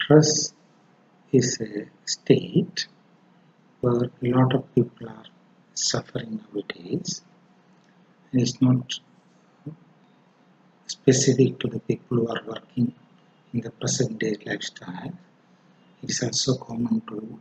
Stress is a state where a lot of people are suffering nowadays, and it's not specific to the people who are working in the present day lifestyle. It is also common to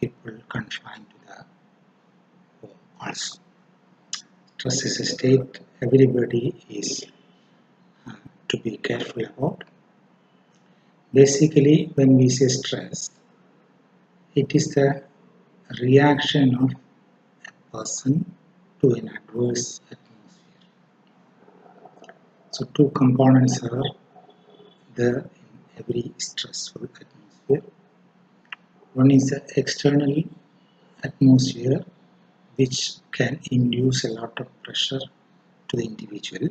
people confined to the home also. Stress is a state everybody is to be careful about. Basically, when we say stress, it is the reaction of a person to an adverse atmosphere. So two components are there in every stressful atmosphere. One is the external atmosphere, which can induce a lot of pressure to the individual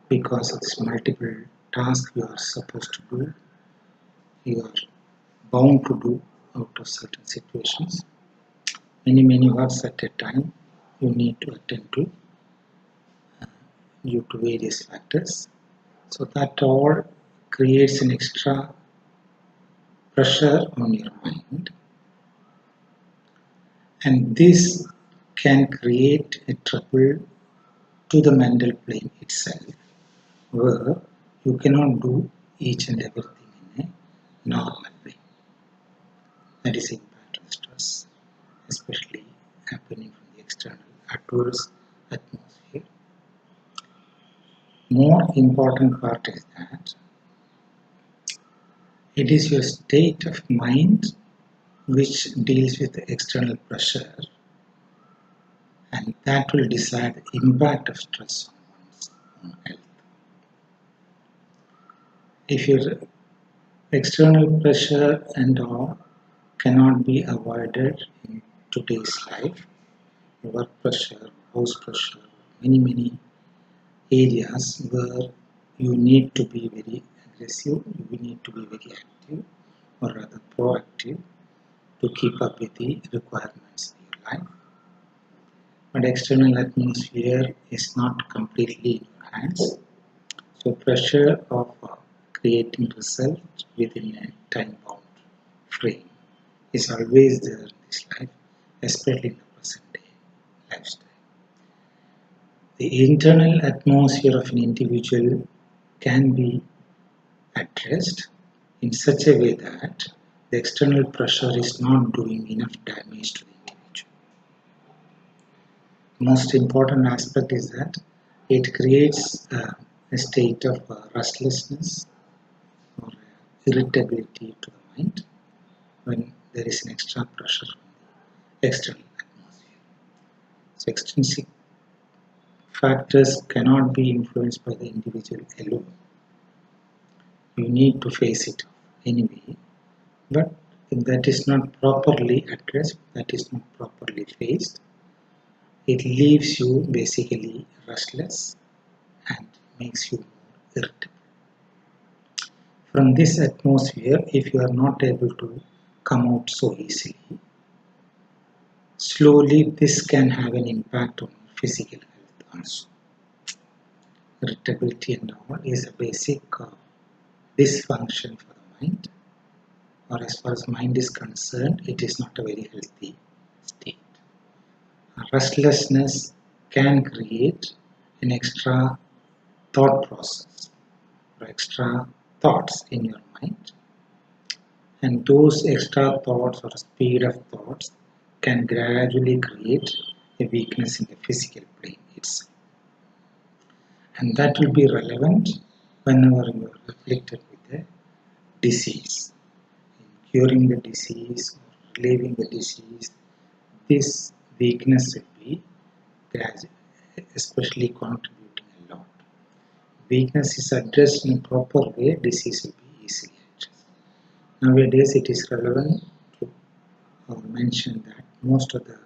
because of this multiple tasks you are supposed to do, you are bound to do out of certain situations. Many works at a time you need to attend to due to various factors. So that all creates an extra pressure on your mind, and this can create a trouble to the mental plane itself, where you cannot do each and everything in a normal way. That is the impact of stress, especially happening from the external adverse atmosphere. More important part is that it is your state of mind which deals with the external pressure, and that will decide the impact of stress on one's own health. If your external pressure and all cannot be avoided in today's life, work pressure, house pressure, many areas where you need to be very aggressive, you need to be very active or rather proactive to keep up with the requirements in your life. But external atmosphere is not completely in your hands. So pressure of creating results within a time-bound frame is always there in this life, especially in the present day lifestyle. The internal atmosphere of an individual can be addressed in such a way that the external pressure is not doing enough damage to the individual. The most important aspect is that it creates a state of restlessness or irritability to the mind when there is an extra pressure from the external atmosphere. So extrinsic factors cannot be influenced by the individual alone. You need to face it anyway, but if that is not properly addressed, that is not properly faced, it leaves you basically restless and makes you more irritable. From this atmosphere, if you are not able to come out so easily, slowly this can have an impact on physical health also. Irritability and all is a basic dysfunction for the mind, or as far as mind is concerned, it is not a very healthy state. Restlessness can create an extra thought process or extra thoughts in your mind, and those extra thoughts or speed of thoughts can gradually create a weakness in the physical plane itself. And that will be relevant whenever you are afflicted with a disease. In curing the disease or relieving the disease, this weakness will be gradually, especially contributing a lot. Weakness is addressed in a proper way, disease will be easily addressed. Nowadays it is relevant to mention that most of the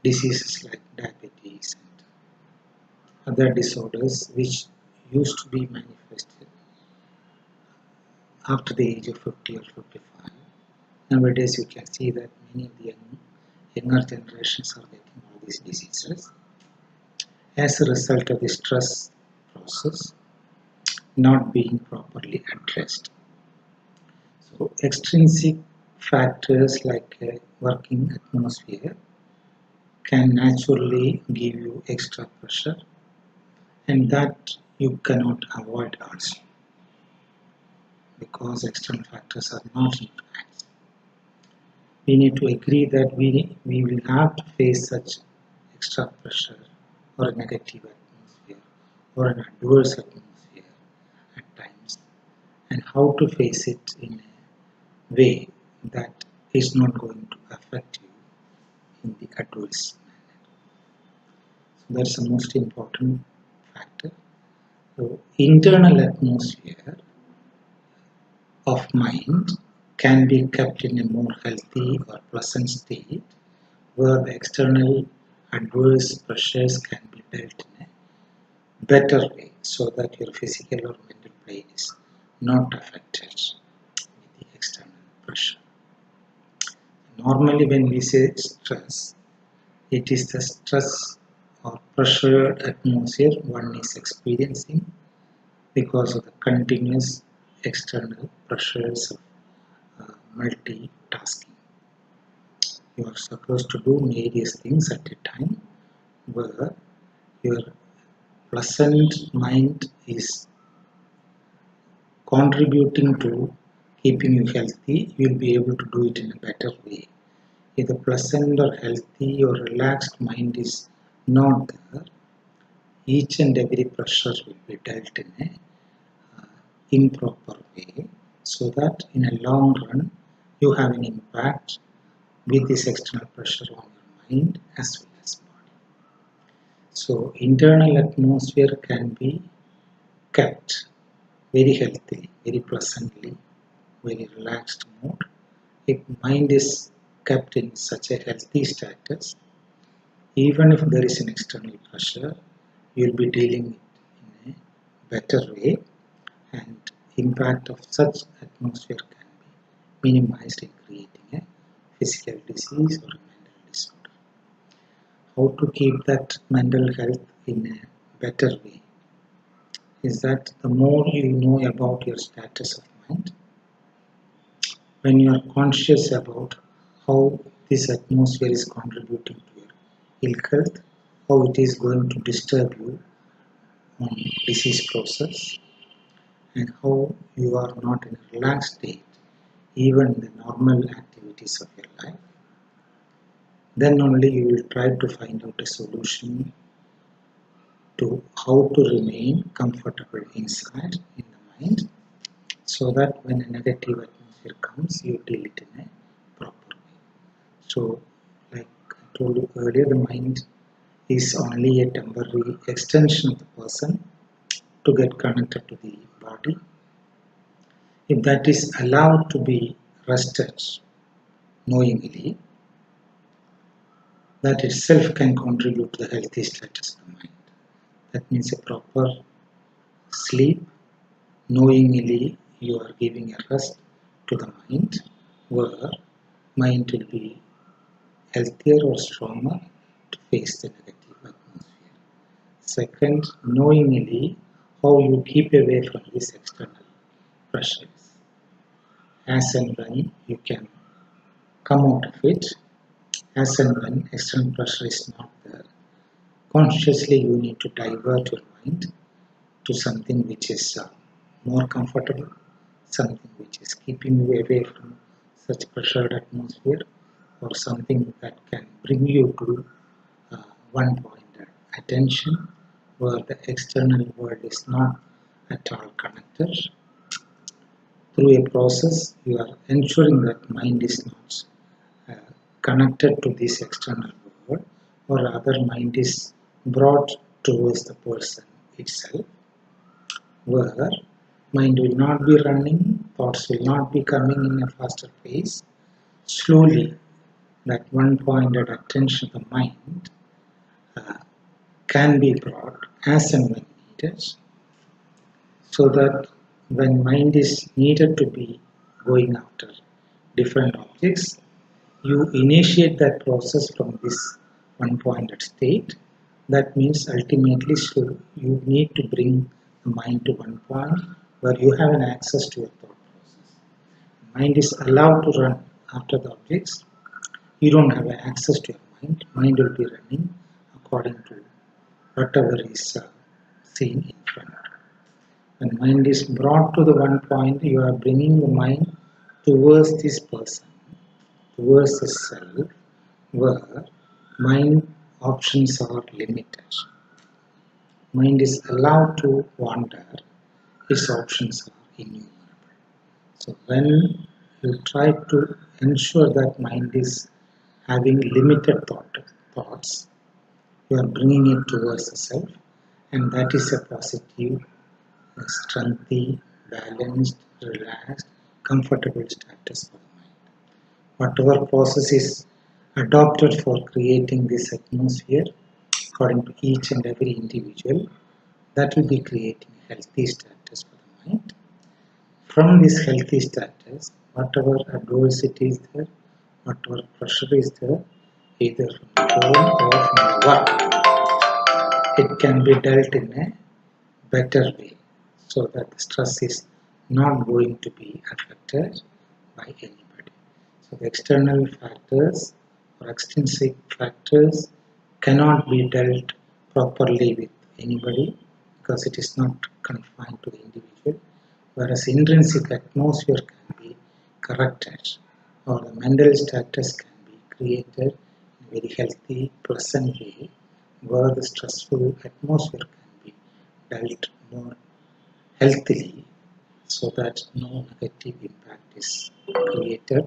diseases like diabetes and other disorders which used to be manifested after the age of 50 or 55, nowadays you can see that many of the younger generations are getting all these diseases as a result of the stress process not being properly addressed. So extrinsic factors like a working atmosphere can naturally give you extra pressure, and that you cannot avoid also because external factors are not in your hands. We need to agree that we will have to face such extra pressure or a negative atmosphere or an adverse atmosphere at times, and how to face it in a way that is not going to affect you in the adverse manner. So that's the most important factor. So internal atmosphere of mind can be kept in a more healthy or pleasant state where the external adverse pressures can be dealt in a better way so that your physical or mental plane is not affected with the external pressure. Normally when we say stress, it is the stress or pressured atmosphere one is experiencing because of the continuous external pressures of multitasking. You are supposed to do various things at a time where your pleasant mind is contributing to keeping you healthy. You will be able to do it in a better way. If the pleasant or healthy or relaxed mind is not there, each and every pressure will be dealt in a improper way, so that in a long run you have an impact with this external pressure on your mind as well as body. So internal atmosphere can be kept very healthily, very pleasantly, very relaxed mode. If mind is kept in such a healthy status, even if there is an external pressure, you will be dealing it in a better way, and impact of such atmosphere can be minimized in creating a physical disease or a mental disorder. How to keep that mental health in a better way is that the more you know about your status of mind, when you are conscious about how this atmosphere is contributing to your ill health, how it is going to disturb you on disease process, and how you are not in a relaxed state, even in the normal activities of your life, then only you will try to find out a solution to how to remain comfortable inside in the mind, so that when a negative atmosphere comes, you deal it in a proper way. So, like I told you earlier, the mind is only a temporary extension of the person to get connected to the body. If that is allowed to be rested knowingly, that itself can contribute to the healthy status of the mind. That means a proper sleep, knowingly you are giving a rest to the mind, where mind will be healthier or stronger to face the negative atmosphere. Second, knowingly how you keep away from these external pressures. As and when you can come out of it, as and when external pressure is not there, consciously you need to divert your mind to something which is more comfortable, something which is keeping you away from such pressured atmosphere, or something that can bring you to one-pointed attention where the external world is not at all connected. Through a process, you are ensuring that mind is not connected to this external world, or rather mind is brought towards the person itself, where mind will not be running, thoughts will not be coming in a faster pace. Slowly, that one-pointed attention of the mind can be brought as and when needed, so that when mind is needed to be going after different objects, you initiate that process from this one-pointed state. That means ultimately, so you need to bring the mind to one point where you have an access to your thought process. mind is allowed to run after the objects. You don't have access to your mind. Mind will be running according to whatever is seen in front. When mind is brought to the one point, you are bringing the mind towards this person, towards the self, where mind options are limited. Mind is allowed to wander, its options are innumerable. So when you try to ensure that mind is having limited thoughts, you are bringing it towards the self, and that is a positive, strengthy, balanced, relaxed, comfortable status for the mind. Whatever process is adopted for creating this atmosphere, according to each and every individual, that will be creating a healthy status for the mind. From this healthy status, whatever adversity is there, whatever pressure is there, either from the home or from the work, it can be dealt in a better way so that the stress is not going to be affected by anybody. So the external factors or extrinsic factors cannot be dealt properly with anybody because it is not confined to the individual, whereas intrinsic atmosphere can be corrected or the mental status can be created in a very healthy, pleasant way where the stressful atmosphere can be dealt more healthily so that no negative impact is created